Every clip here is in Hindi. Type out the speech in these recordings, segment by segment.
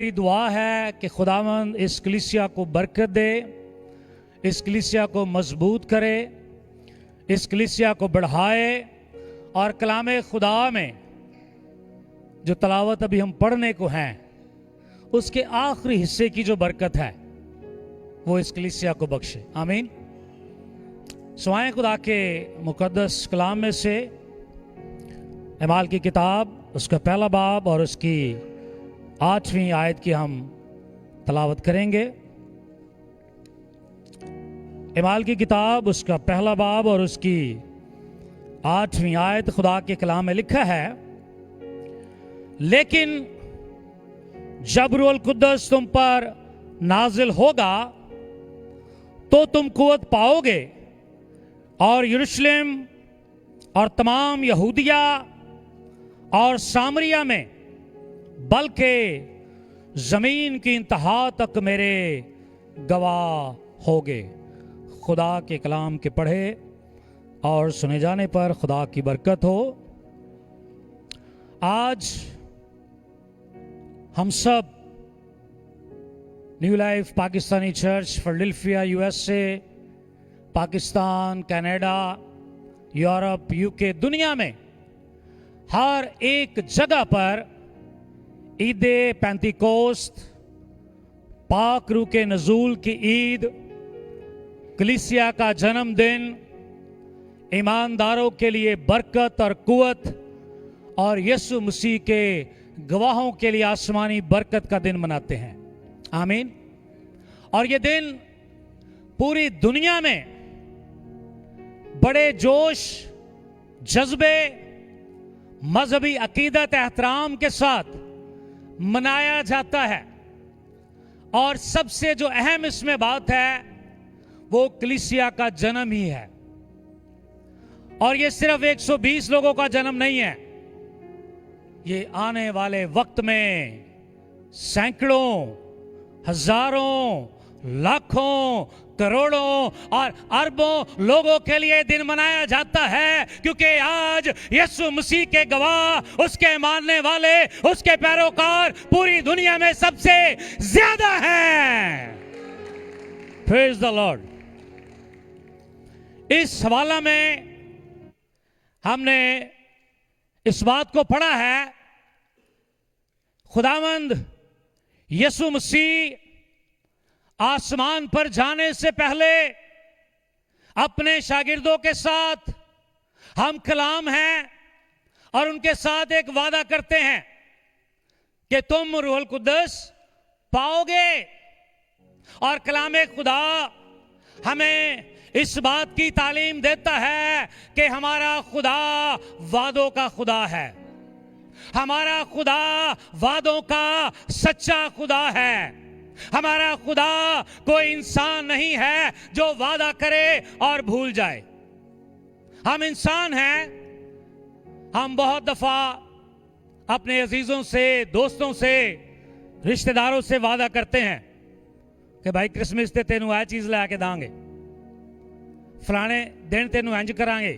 मेरी दुआ है कि खुदावंद इस कलीसिया को बरकत दे, इस कलीसिया को मजबूत करे, इस कलीसिया को बढ़ाए और कलामे खुदा में जो तलावत अभी हम पढ़ने को हैं उसके आखिरी हिस्से की जो बरकत है वो इस कलीसिया को बख्शे। आमीन। सुआए खुदा के मुकद्दस कलाम में से एमाल की किताब उसका पहला बाब और उसकी 8वीं आयत की हम तलावत करेंगे। एमाल की किताब उसका पहला बाब और उसकी 8वीं आयत खुदा के कलाम में लिखा है, लेकिन जब रूहुल कुद्दस तुम पर नाजिल होगा तो तुम कुव्वत पाओगे और यरूशलेम और तमाम यहूदिया और सामरिया में बल्कि जमीन की इंतहा तक मेरे गवाह होगे। खुदा के कलाम के पढ़े और सुने जाने पर खुदा की बरकत हो। आज हम सब new life Pakistani church Philadelphia USA, Pakistan, Canada, Europe, UK, दुनिया में हर एक जगह पर ईद पेंतिकोस्त, पाक रूह के नजूल की ईद, कलीसिया का जन्मदिन, ईमानदारों के लिए बरकत और कुव्वत और यीशु मसीह के गवाहों के लिए आसमानी बरकत का दिन मनाते हैं। आमीन। और ये दिन पूरी दुनिया में बड़े जोश, जज्बे, मजहबी अकीदत, एहतराम के साथ मनाया जाता है। और सबसे जो अहम इसमें बात है वो कलीसिया का जन्म ही है। और ये सिर्फ 120 लोगों का जन्म नहीं है, ये आने वाले वक्त में सैकड़ों, हजारों, लाखों, करोड़ों और अरबों लोगों के लिए दिन मनाया जाता है, क्योंकि आज यीशु मसीह के गवाह, उसके मानने वाले, उसके पैरोकार पूरी दुनिया में सबसे ज्यादा हैं। Praise the Lord. इस हवाला में हमने इस बात को पढ़ा है, खुदावंद यीशु मसीह आसमान पर जाने से पहले अपने शागिर्दों के साथ हम कलाम हैं और उनके साथ एक वादा करते हैं कि तुम रूहुल कुद्दस पाओगे। और कलाम खुदा हमें इस बात की तालीम देता है कि हमारा खुदा वादों का खुदा है, हमारा खुदा वादों का सच्चा खुदा है। हमारा खुदा कोई इंसान नहीं है जो वादा करे और भूल जाए। हम इंसान हैं, हम बहुत दफा अपने अजीजों से, दोस्तों से, रिश्तेदारों से वादा करते हैं कि भाई क्रिसमस ते तेनू यह चीज ला के दांगे, फलाने दिन तेनू इंज करांगे।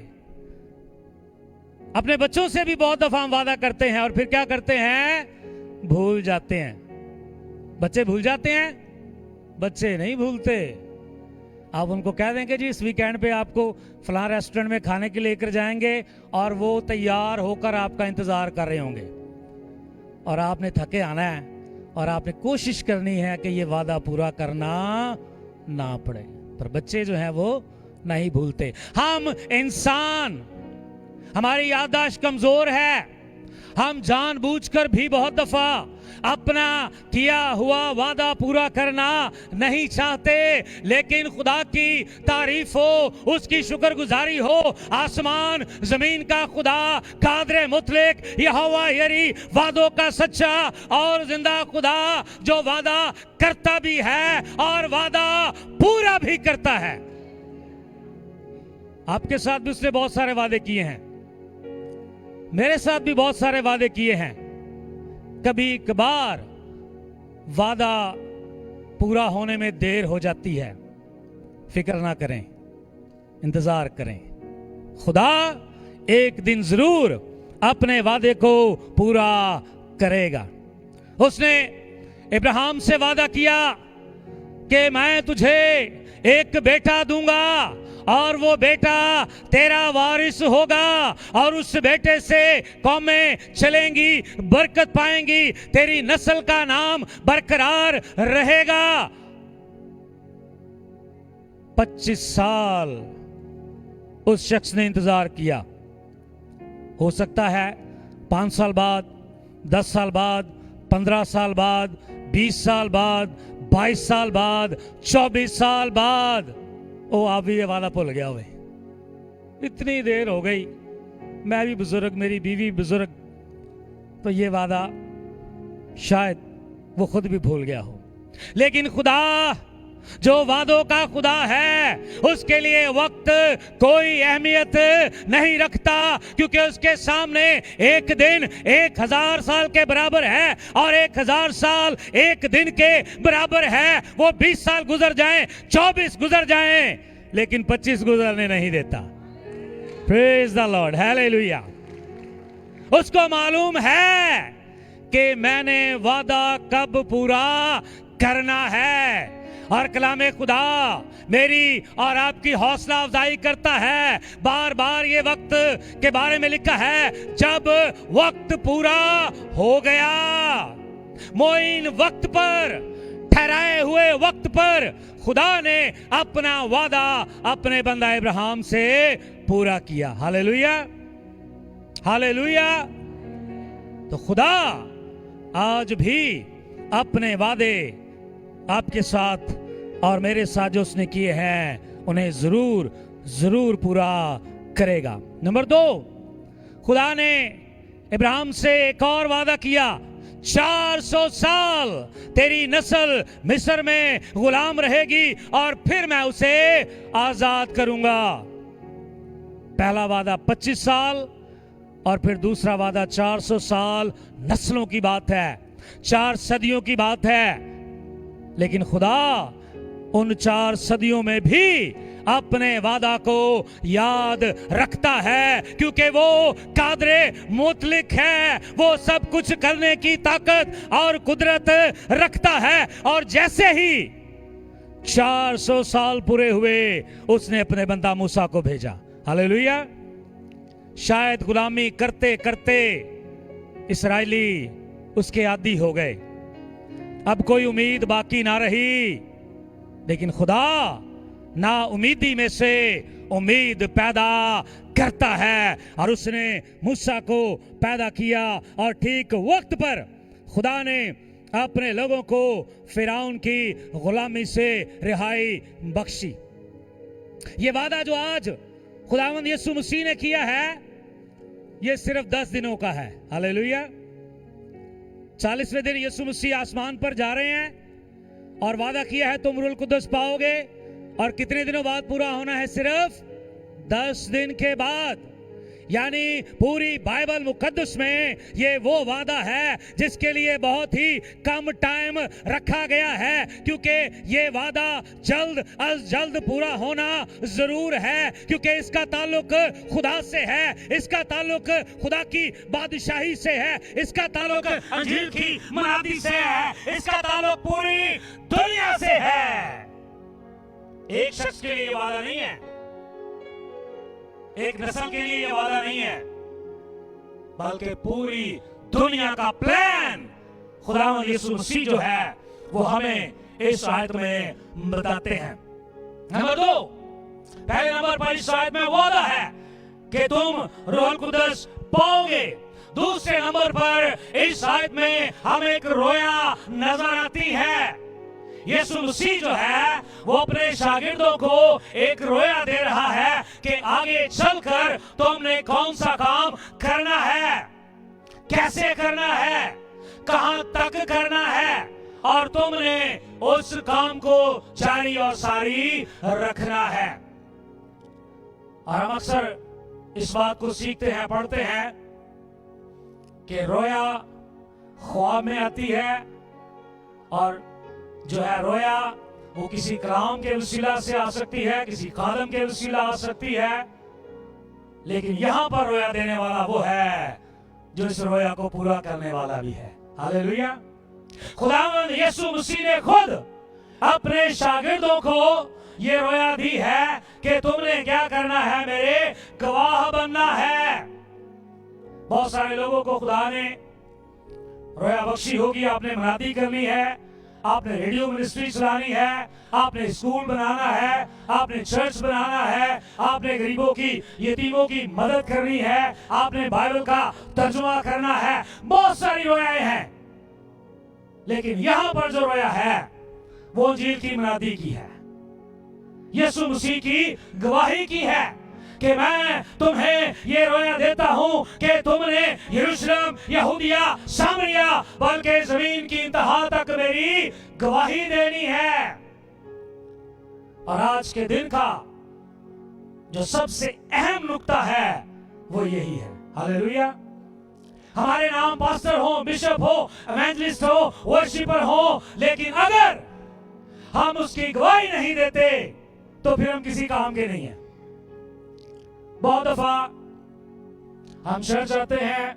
अपने बच्चों से भी बहुत दफा हम वादा करते हैं और फिर क्या करते हैं, भूल जाते हैं। बच्चे भूल जाते हैं? बच्चे नहीं भूलते। आप उनको कह देंगे जी इस वीकेंड पे आपको फलां रेस्टोरेंट में खाने के लिए लेकर जाएंगे और वो तैयार होकर आपका इंतजार कर रहे होंगे और आपने थके आना है और आपने कोशिश करनी है कि ये वादा पूरा करना ना पड़े। पर बच्चे जो हैं वो नहीं भूलते। हम इंसान, हमारी याददाश्त कमजोर है, हम जानबूझकर भी बहुत दफा अपना किया हुआ वादा पूरा करना नहीं चाहते। लेकिन खुदा की तारीफ हो, उसकी शुक्रगुजारी हो, आसमान जमीन का खुदा, कादरे मुतलक यहोवा यरी, वादों का सच्चा और जिंदा खुदा, जो वादा करता भी है और वादा पूरा भी करता है। आपके साथ भी उसने बहुत सारे वादे किए हैं, मेरे साथ भी बहुत सारे वादे किए हैं। कभी कभार वादा पूरा होने में देर हो जाती है, फिक्र ना करें, इंतजार करें। खुदा एक दिन जरूर अपने वादे को पूरा करेगा। उसने इब्राहिम से वादा किया कि मैं तुझे एक बेटा दूंगा और वो बेटा तेरा वारिस होगा और उस बेटे से कौमें चलेंगी, बरकत पाएंगी, तेरी नस्ल का नाम बरकरार रहेगा। 25 साल उस शख्स ने इंतजार किया। हो सकता है 5 साल बाद, 10 साल बाद, 15 साल बाद, 20 साल बाद, 22 साल बाद, 24 साल बाद ओ आप भी ये वादा भूल गया हुए। इतनी देर हो गई, मैं भी बुजुर्ग, मेरी बीवी बुजुर्ग, तो ये वादा शायद वो खुद भी भूल गया हो। लेकिन खुदा जो वादों का खुदा है उसके लिए वक्त कोई अहमियत नहीं रखता, क्योंकि उसके सामने एक दिन 1000 साल के बराबर है और 1000 साल एक दिन के बराबर है। वो 20 साल गुजर जाएं, 24 गुजर जाएं, लेकिन 25 गुजरने नहीं देता। Praise the Lord, hallelujah. उसको मालूम है कि मैंने वादा कब पूरा करना है। और कलामे खुदा मेरी और आपकी हौसला अफजाई करता है। बार बार ये वक्त के बारे में लिखा है, जब वक्त पूरा हो गया। मोइन वक्त पर, ठहराए हुए वक्त पर खुदा ने अपना वादा अपने बंदा इब्राहिम से पूरा किया। Hallelujah, hallelujah. तो खुदा आज भी अपने वादे आपके साथ और मेरे साथ जो उसने किए हैं उन्हें जरूर जरूर पूरा करेगा। नंबर 2, खुदा ने इब्राहिम से एक और वादा किया, 400 साल तेरी नस्ल मिस्र में गुलाम रहेगी और फिर मैं उसे आजाद करूंगा। पहला वादा 25 साल और फिर दूसरा वादा 400 साल। नस्लों की बात है, 4 सदियों की बात है। लेकिन खुदा उन 4 सदियों में भी अपने वादा को याद रखता है, क्योंकि वो कादरे मुतलिक है। वो सब कुछ करने की ताकत और कुदरत रखता है। और जैसे ही 400 साल पूरे हुए उसने अपने बंदा मूसा को भेजा। हालेलुया। शायद गुलामी करते करते इस्राएली उसके आदी हो गए, अब कोई उम्मीद बाकी ना रही। लेकिन खुदा ना उम्मीदी में से उम्मीद पैदा करता है और उसने मूसा को पैदा किया और ठीक वक्त पर खुदा ने अपने लोगों को फिरौन की गुलामी से रिहाई बख्शी। ये वादा जो आज खुदावंद यीशु मसीह ने किया है ये सिर्फ 10 दिनों का है। हालेलुया। 40वें दिन यीशु मसीह आसमान पर जा रहे हैं और वादा किया है तुम रूह कुद्दस पाओगे। और कितने दिनों बाद पूरा होना है? सिर्फ 10 दिन के बाद। यानी पूरी बाइबल मुकद्दस में ये वो वादा है जिसके लिए बहुत ही कम टाइम रखा गया है, क्योंकि ये वादा जल्द अज जल्द पूरा होना जरूर है, क्योंकि इसका ताल्लुक खुदा से है, इसका ताल्लुक खुदा की बादशाही से है, इसका ताल्लुक अंजील की मुनादी से है, इसका ताल्लुक पूरी दुनिया से है। एक शख्स के लिए वादा नहीं है, एक नस्ल के लिए यह वादा नहीं है, बल्कि पूरी दुनिया का प्लान खुदावंद यीशु मसीह जो है वो हमें इस आयत में बताते हैं। नंबर 2, पहले नंबर पर इस आयत में वादा है कि तुम रूह कुद्दस पाओगे। दूसरे नंबर पर इस आयत में हमें एक रोया नजर आती है। यीशु मसीह जो है वो अपने शागिर्दों को एक रोया दे रहा है कि आगे चलकर तुमने कौन सा काम करना है, कैसे करना है, कहां तक करना है, और तुमने उस काम को जारी और सारी रखना है। और हम अक्सर इस बात को सीखते हैं, पढ़ते हैं कि रोया ख्वाब में आती है, और जो है रोया वो किसी कलाम के वसीला से आ सकती है, किसी खादम के वसीला आ सकती है, लेकिन यहां पर रोया देने वाला वो है जो इस रोया को पूरा करने वाला भी है। हालेलुया। खुदावंद यीशु मसीह ने खुद अपने शागिर्दों को ये रोया दी है कि तुमने क्या करना है, मेरे गवाह बनना है। बहुत सारे लोगों को खुदा ने रोया बख्शी होगी। आपने मनादी करनी है, आपने रेडियो मिनिस्ट्री चलानी है, आपने स्कूल बनाना है, आपने चर्च बनाना है, आपने गरीबों की, यतीमों की मदद करनी है, आपने बाइबल का तर्जुमा करना है। बहुत सारी रोयाएं हैं, लेकिन यहां पर जो रोया है वो इंजील की मनादी की है, यीशु मसीह की गवाही की है कि मैं तुम्हें ये रोया देता हूं कि तुमने यरूशलेम, यहूदिया, सामरिया, बल्कि जमीन की इंतहा तक मेरी गवाही देनी है। और आज के दिन का जो सबसे अहम नुक्ता है वो यही है। हालेलुया। हमारे नाम पास्टर हो, बिशप हो, एवेंजलिस्ट हो, वर्शिपर हो, लेकिन अगर हम उसकी गवाही नहीं देते तो फिर हम किसी काम के नहीं हैं। बहुत दफा हम चर्च आते हैं,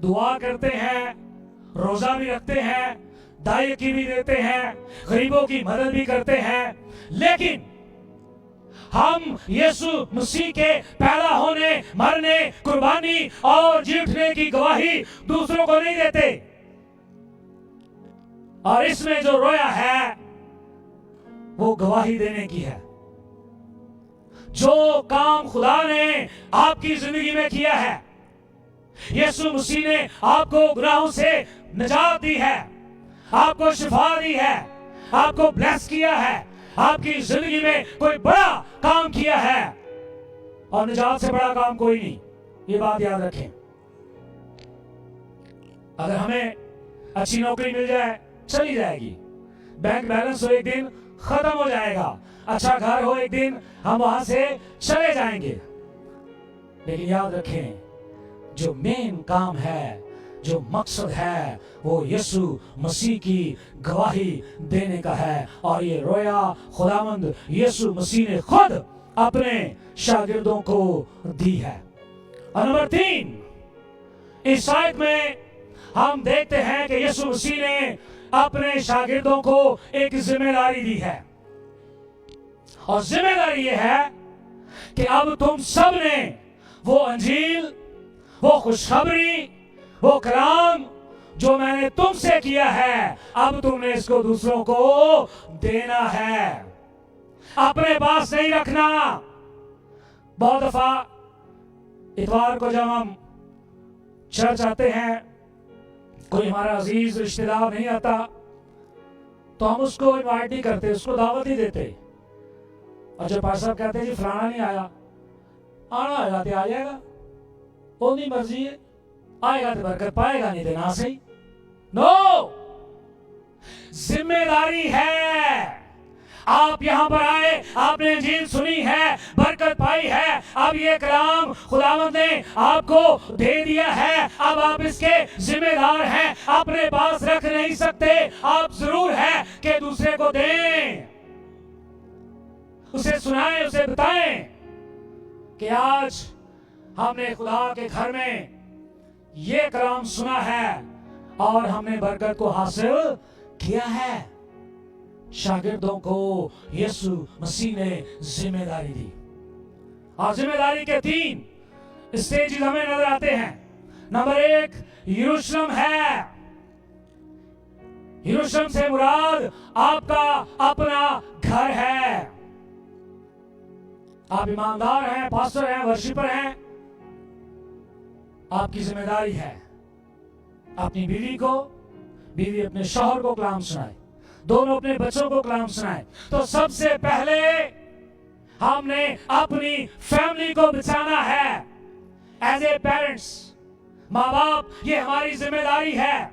दुआ करते हैं, रोजा भी रखते हैं, दायकी भी देते हैं, गरीबों की मदद भी करते हैं, लेकिन हम यीशु मसीह के पैदा होने, मरने, कुर्बानी और जी उठने की गवाही दूसरों को नहीं देते। और इसमें जो रोया है वो गवाही देने की है। जो काम खुदा ने आपकी जिंदगी में किया है, यीशु मसीह ने आपको गुनाहों से निजात दी है, आपको शिफा दी है, आपको ब्लेस किया है, आपकी जिंदगी में कोई बड़ा काम किया है, और निजात से बड़ा काम कोई नहीं। ये बात याद रखें। अगर हमें अच्छी नौकरी मिल जाए चली जाएगी, बैंक बैलेंस हो एक दिन खत्म हो जाएगा, अच्छा घर हो एक दिन हम वहां से चले जाएंगे, लेकिन याद रखें जो मेन काम है, जो मकसद है, वो यीशु मसीह की गवाही देने का है। और ये रोया खुदावंद यीशु मसीह ने खुद अपने शागिर्दों को दी है। और नंबर 3, इस आयत में हम देखते हैं कि यीशु मसीह ने अपने शागिर्दों को एक जिम्मेदारी दी है, और जिम्मेदारी ये है कि अब तुम सब ने वो अंजील, वो खुशखबरी, वो कलाम जो मैंने तुमसे किया है, अब तुमने इसको दूसरों को देना है, अपने पास नहीं रखना। बहुत दफा इतवार को जब हम चर्च आते हैं, कोई हमारा अजीज रिश्तेदार नहीं आता तो हम उसको इनवाइट नहीं करते, उसको दावत नहीं देते। और जब पास्टर साहब कहते हैं जी फलाना नहीं आया, आना आएगा तो आ जाएगा, वो नहीं मर्जी है, आएगा तो बरकत पाएगा, नहीं देना सही। नो, जिम्मेदारी है। आप यहां पर आए, आपने इंजील सुनी है, बरकत पाई है, अब ये कलाम खुदावंद ने आपको दे दिया है, अब आप इसके जिम्मेदार हैं, अपने पास रख नहीं सकते। आप जरूर है कि दूसरे को दें, उसे सुनाएं, उसे बताएं कि आज हमने खुदा के घर में ये कलाम सुना है और हमने बरकत को हासिल किया है। शागिर्दों को यीशु मसीह ने जिम्मेदारी दी, और जिम्मेदारी के 3 स्टेज हमें नजर आते हैं। नंबर 1 यरूशलेम है। यरूशलेम से मुराद आपका अपना घर है। आप ईमानदार हैं, पास्टर हैं, वर्शिपर हैं, आपकी जिम्मेदारी है अपनी बीवी अपने शौहर को कलाम सुनाए, दोनों अपने बच्चों को कलाम सुनाए। तो सबसे पहले हमने अपनी फैमिली को बचाना है। एज ए पेरेंट्स, माँ बाप, ये हमारी जिम्मेदारी है।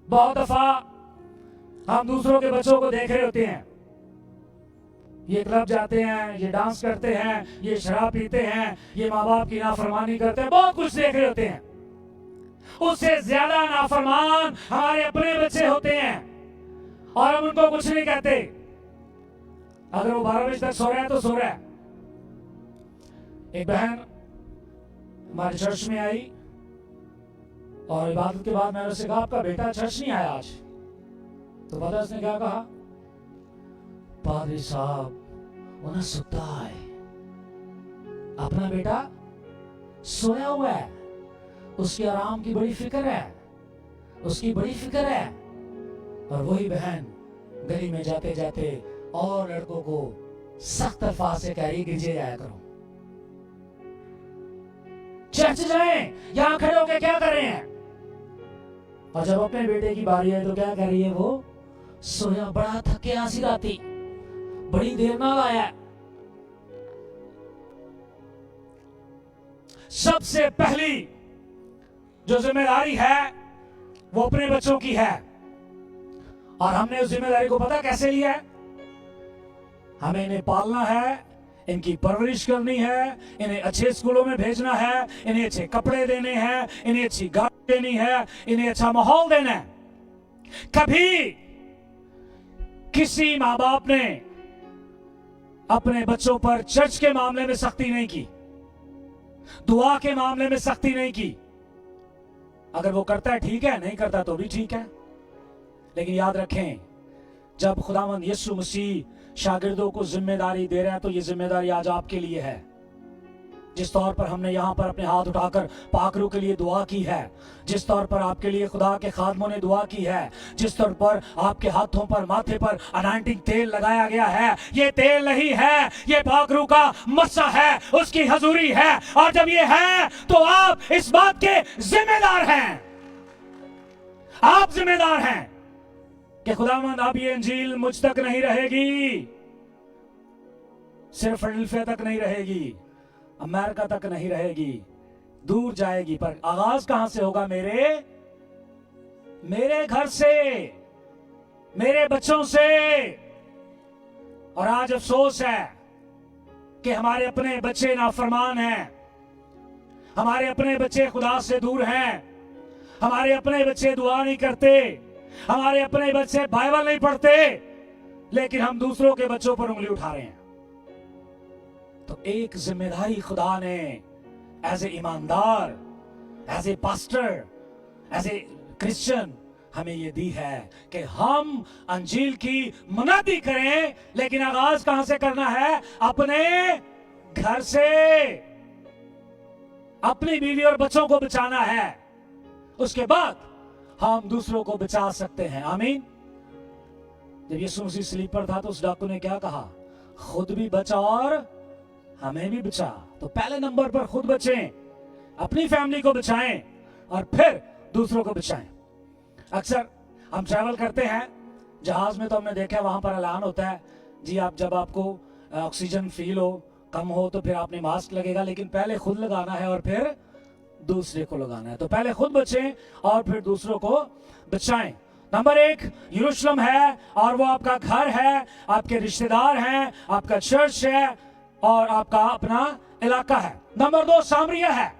बहुत दफा हम दूसरों के बच्चों को देख रहे होते हैं, ये क्लब जाते हैं, ये डांस करते हैं, ये शराब पीते हैं, ये माँ बाप की नाफरमानी करते हैं, बहुत कुछ देख रहे होते हैं। उससे ज्यादा नाफरमान हमारे अपने बच्चे होते हैं, और हम उनको कुछ नहीं कहते। अगर वो 12 बजे तक सो रहा है तो सो रहा है। एक बहन हमारे चर्च में आई, और इबादत के बाद मैंने उससे कहा आपका बेटा चर्च नहीं आया आज। तो पता उसने क्या कहा, पादरी साहब उन्हें सुता है, अपना बेटा सोया हुआ है, उसके आराम की बड़ी फिक्र है, उसकी बड़ी फिक्र है। और वही बहन गली में जाते जाते और लड़कों को सख्त अल्फाज से कह रही गिरजे जाया करो, चर्च जाएं, यहां खड़े होकर क्या कर रहे हैं। और जब अपने बेटे की बारी है तो क्या कर रही है, वो सोया बड़ा थके आसी राती, बड़ी देर ना आया। सबसे पहली जो जिम्मेदारी है वो अपने बच्चों की है, और हमने उस जिम्मेदारी को पता कैसे लिया है, हमें इन्हें पालना है, इनकी परवरिश करनी है, इन्हें अच्छे स्कूलों में भेजना है, इन्हें अच्छे कपड़े देने हैं, इन्हें अच्छी गाड़ी देनी है, इन्हें अच्छा माहौल देना है। कभी किसी माँ बाप ने अपने बच्चों पर चर्च के मामले में सख्ती नहीं की, दुआ के मामले में सख्ती नहीं की। अगर वो करता है ठीक है, नहीं करता तो भी ठीक है। लेकिन याद रखें, जब खुदावंद यीशु मसीह शागिर्दों को जिम्मेदारी दे रहे हैं तो ये जिम्मेदारी आज आपके लिए है। जिस तौर पर हमने यहाँ पर अपने हाथ उठाकर पाकरू के लिए दुआ की है, जिस तौर पर आपके लिए खुदा के खादमों ने दुआ की है, जिस तौर पर आपके हाथों पर माथे पर अनाइंटिंग तेल लगाया गया है, ये तेल नहीं है, ये पाकरू का मस्सा है, उसकी हजूरी है। और जब ये है तो आप इस बात के जिम्मेदार हैं, आप जिम्मेदार हैं कि खुदावंद अब ये इंजील मुझ तक नहीं रहेगी, सिर्फ फिलाडेल्फिया तक नहीं रहेगी, अमेरिका तक नहीं रहेगी, दूर जाएगी। पर आगाज कहां से होगा, मेरे घर से, मेरे बच्चों से। और आज अफसोस है कि हमारे अपने बच्चे नाफरमान हैं, हमारे अपने बच्चे खुदा से दूर हैं, हमारे अपने बच्चे दुआ नहीं करते, हमारे अपने बच्चे बाइबल नहीं पढ़ते, लेकिन हम दूसरों के बच्चों पर उंगली उठा रहे हैं। तो एक जिम्मेदारी खुदा ने एज ए ईमानदार, as a pastor, as a Christian हमें ये दी है कि हम अंजील की मुनादी करें, लेकिन आगाज कहां से करना है, अपने घर से। अपनी बीवी और बच्चों को बचाना है, उसके बाद हम दूसरों को बचा सकते हैं। आमीन। जब यीशु मसीह स्लीप पर था तो उस डाकू ने क्या कहा, खुद भी बचा और हमें भी बचा। तो पहले नंबर पर खुद बचें, अपनी फैमिली को बचाएं और फिर दूसरों को बचाएं। अक्सर हम ट्रैवल करते हैं जहाज में, तो हमने देखा वहां पर ऐलान होता है, जी आप जब आपको ऑक्सीजन फील हो, कम हो, तो फिर आपने मास्क लगेगा, लेकिन पहले खुद लगाना है और फिर दूसरे को लगाना है। तो पहले खुद बचें और फिर दूसरों को बचाएं। नंबर 1 यरूशलेम है, और वो आपका घर है, आपके रिश्तेदार हैं, आपका चर्च है और आपका अपना इलाका है। नंबर 2 सामरिया है।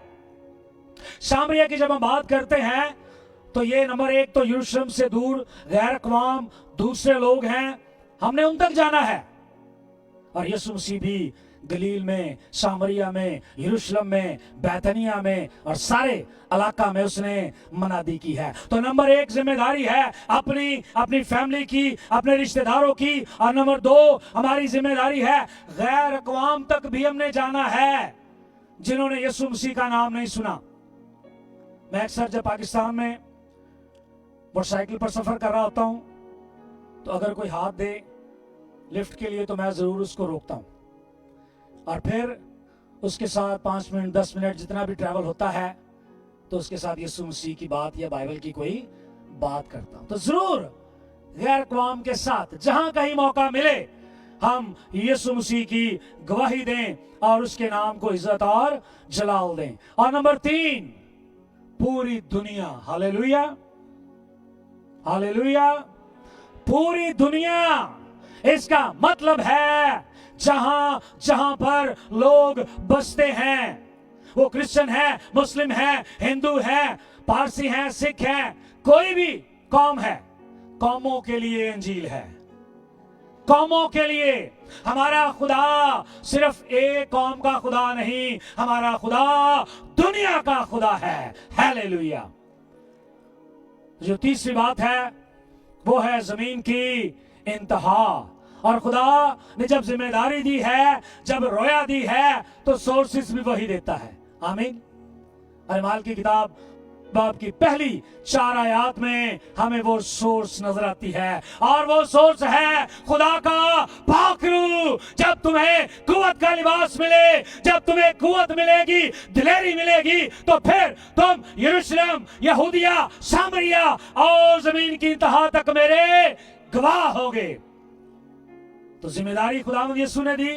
सामरिया की जब हम बात करते हैं तो ये नंबर 1 तो यरूशलेम से दूर गैर अक़वाम दूसरे लोग हैं, हमने उन तक जाना है। और यीशु मसीह भी गलील में, सामरिया में, यरूशलेम में, बैतनिया में और सारे इलाका में उसने मनादी की है। तो नंबर 1 जिम्मेदारी है अपनी फैमिली की, अपने रिश्तेदारों की। और नंबर 2 हमारी जिम्मेदारी है गैर अक़वाम तक भी हमने जाना है, जिन्होंने यीशु मसीह का नाम नहीं सुना। मैं अक्सर जब पाकिस्तान में मोटरसाइकिल पर सफर कर रहा होता हूं तो अगर कोई हाथ दे लिफ्ट के लिए तो मैं जरूर उसको रोकता हूं, और फिर उसके साथ 5 मिनट 10 मिनट जितना भी ट्रैवल होता है तो उसके साथ यीशु मसीह की बात या बाइबल की कोई बात करता हूं। तो जरूर गैर अक़वाम के साथ जहां कहीं मौका मिले हम यीशु मसीह की गवाही दें और उसके नाम को इज्जत और जलाल दें। और नंबर 3 पूरी दुनिया, हालेलुया हालेलुया, पूरी दुनिया। इसका मतलब है जहां जहां पर लोग बसते हैं, वो क्रिश्चियन है, मुस्लिम है, हिंदू है, पारसी है, सिख है, कोई भी कौम है, कौमों के लिए इंजील है, कौमों के लिए। हमारा खुदा सिर्फ एक कौम का खुदा नहीं, हमारा खुदा दुनिया का खुदा है। हालेलुया। जो तीसरी बात है वो है जमीन की इंतहा। और खुदा ने जब जिम्मेदारी दी है, जब रोया दी है, तो सोर्सेस भी वही देता है। आमीन। अरमाल की किताब बाब की पहली 4 आयत में हमें वो सोर्स नजर आती है, और वो सोर्स है खुदा का पाक रूह। जब तुम्हें कुव्वत का लिबास मिले, जब तुम्हें कुव्वत मिलेगी, दिलेरी मिलेगी, तो फिर तुम यरूशलेम, यहूदिया, सामरिया और जमीन की इंतहा तक मेरे गवाह होगे। तो जिम्मेदारी खुदावंद यीशु ने दी,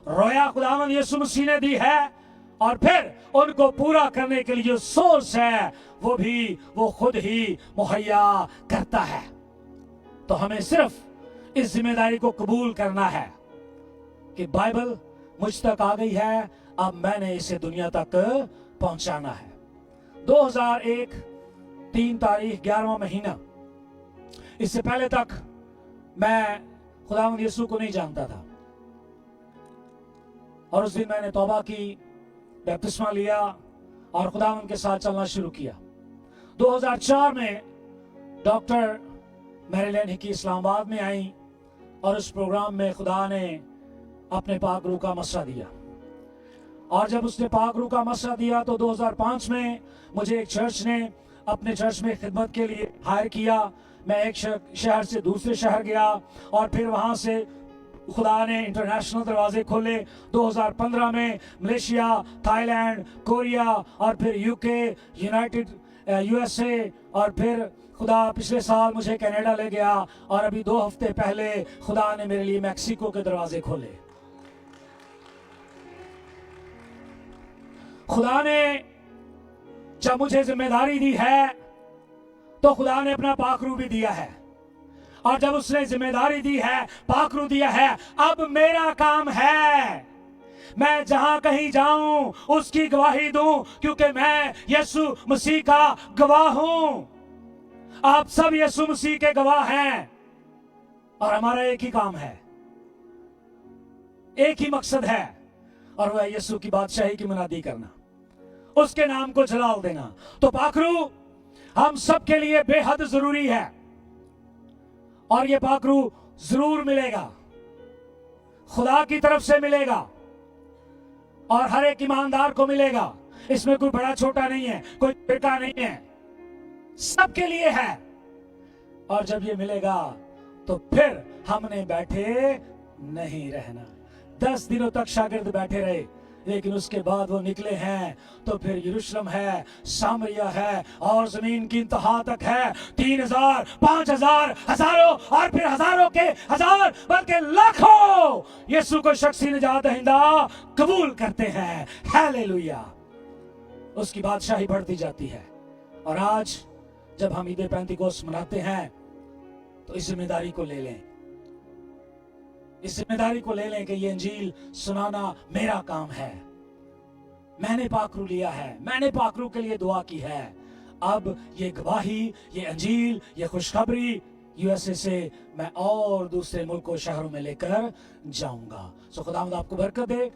रोया खुदावंद यीशु मसीह ने दी है, और फिर उनको पूरा करने के लिए जो सोर्स है वो खुद ही मुहैया करता है। तो हमें सिर्फ इस जिम्मेदारी को कबूल करना है कि बाइबल मुझ तक आ गई है, अब मैंने इसे दुनिया तक पहुंचाना है। 2001 3 तारीख 11वां महीना, इससे पहले तक मैं खुदावंद यीशु को नहीं जानता था, और उस दिन मैंने तौबा की, बपतिस्मा लिया और खुदावंद के साथ चलना शुरू किया। 2004 में डॉक्टर मैरीलैंड हिकी इस्लामाबाद में आई, और उस प्रोग्राम में खुदा ने अपने पाक रूह का मसरा दिया। और जब उसने पाक रूह का मसरा दिया तो 2005 में मुझे एक चर्च ने अपने चर्च में खिदमत के लिए हायर किया। मैं एक शहर से दूसरे शहर गया, और फिर वहां से खुदा ने इंटरनेशनल दरवाजे खोले। 2015 में मलेशिया, थाईलैंड, कोरिया, और फिर यूके, यूएसए, और फिर खुदा पिछले साल मुझे कनाडा ले गया, और अभी 2 हफ्ते पहले खुदा ने मेरे लिए मैक्सिको के दरवाजे खोले। खुदा ने जब मुझे जिम्मेदारी दी है तो खुदा ने अपना पाक रूह भी दिया है, और जब उसने जिम्मेदारी दी है, पाक रूह दिया है, अब मेरा काम है मैं जहां कहीं जाऊं उसकी गवाही दूं, क्योंकि मैं यीशु मसीह का गवाह हूं। आप सब यीशु मसीह के गवाह हैं, और हमारा एक ही काम है, एक ही मकसद है, और वह यीशु की बादशाही की मुनादी करना, उसके नाम को जलाल देना। तो पाक रूह हम सब के लिए बेहद जरूरी है, और ये पाक रूह जरूर मिलेगा, खुदा की तरफ से मिलेगा, और हर एक ईमानदार को मिलेगा। इसमें कोई बड़ा छोटा नहीं है, कोई फिरका नहीं है, सबके लिए है। और जब ये मिलेगा तो फिर हमने बैठे नहीं रहना। 10 दिनों तक शागिर्द बैठे रहे, लेकिन उसके बाद वो निकले हैं, तो फिर यरूशलेम है, सामरिया है, और जमीन की इंतहा तक है। 3000, 5000, हजारों, और फिर हजारों के हजार, बल्कि लाखों यीशु को शख्सी निजात दहिंदा कबूल करते हैं। हालेलुया। उसकी बादशाही बढ़ती जाती है। और आज जब हम ईद पेंतिकोस्त मनाते हैं तो इस जिम्मेदारी को ले लें, इस जिम्मेदारी को ले लें कि ये इंजील सुनाना मेरा काम है। मैंने पाक रूह लिया है, मैंने पाक रूह के लिए दुआ की है। अब ये गवाही, ये इंजील, ये खुशखबरी यूएसए से मैं और दूसरे मुल्कों, शहरों में लेकर जाऊंगा। सो खुदावंद आपको बरकत दे।